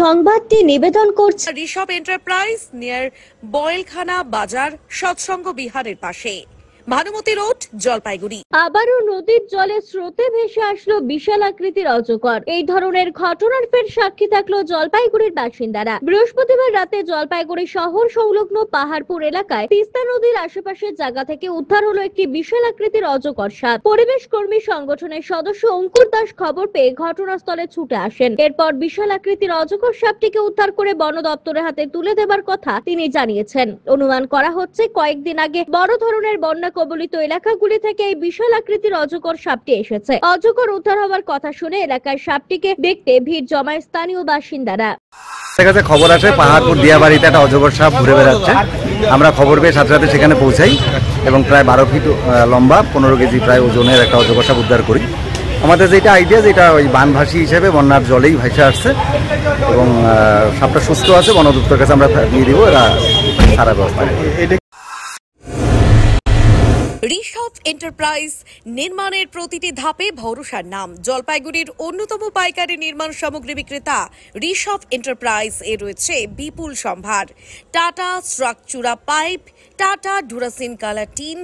সংবাদটি নিবেদন করছে ঋষভ এন্টারপ্রাইজ নিয়ার বয়েলখানা বাজার সৎসঙ্গ বিহারের পাশে, ভানুমতি রোড, জলপাইগুড়ি। আবারও নদীর জলে স্রোতে ভেসে আসলো বিশাল আকৃতির অজগর। এই ধরনের ঘটনার ফের সাক্ষী থাকলো জলপাইগুড়ির বাসিন্দারা। বৃহস্পতিবার রাতে জলপাইগুড়ি শহর সংলগ্ন পাহাড়পুর এলাকায় তিস্তা নদীর আশেপাশের জায়গা থেকে উদ্ধার হলো একটি বিশাল আকৃতির অজগর সাপ। পরিবেশ কর্মী সংগঠনের সদস্য অঙ্কুর দাস খবর পেয়ে ঘটনাস্থলে ছুটে আসেন। এরপর বিশাল আকৃতির অজগর সাপটিকে উদ্ধার করে বন দপ্তরের হাতে তুলে দেবার কথা তিনি জানিয়েছেন। অনুমান করা হচ্ছে কয়েকদিন আগে বড় ধরনের বন্যা কবলিত এলাকাগুলি থেকে এই বিশাল আকৃতির অজগর সাপটি এসেছে। অজগর উদ্ধার হওয়ার কথা শুনে এলাকার সাপটিকে দেখতে ভিড় জমায় স্থানীয় বাসিন্দারা। খবর আসে পাহাড়পুর দিয়াবাড়িতে একটা অজগর সাপ ঘুরে বেড়াচ্ছে। আমরা খবর পেয়ে সাথে সাথে সেখানে পৌঁছাই এবং প্রায় 12 ফিট লম্বা 15 কেজি প্রায় ওজনের একটা অজগর সাপ উদ্ধার করি। আমাদের যেটা আইডিয়া, যেটা ওই বানভাসী হিসেবে বন্যার জলেই ভাসে আসছে এবং সাপটা সুস্থ আছে। বন দপ্তরের কাছে আমরা দিয়ে দিব, এরা সারা ব্যবস্থা। ঋষভ এন্টারপ্রাইজ নির্মাণের প্রতিটি ধাপে ভরসার নাম। জলপাইগুড়ির অন্যতম পাইকারি নির্মাণ সামগ্রী বিক্রেতা ঋষভ এন্টারপ্রাইজ এ রয়েছে বিপুল সম্ভার। Tata Structura pipe, Tata Durashine colour tin,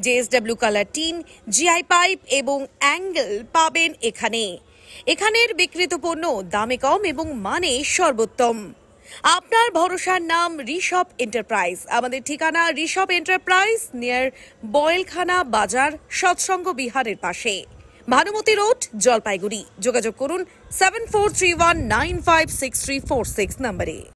JSW colour tin, GI pipe এবং অ্যাঙ্গেল পাবেন এখানের বিক্রিত পণ্য দামে কম এবং মানে সর্বোত্তম। আপনার ভরসার নাম ঋষভ এন্টারপ্রাইজ। আমাদের ঠিকানা ঋষভ এন্টারপ্রাইজ নিয়ার বয়েলখানা বাজার সৎসঙ্গ বিহারের পাশে, ভানুমতি রোড, জলপাইগুড়ি। যোগাযোগ করুন 7431956346 নম্বরে।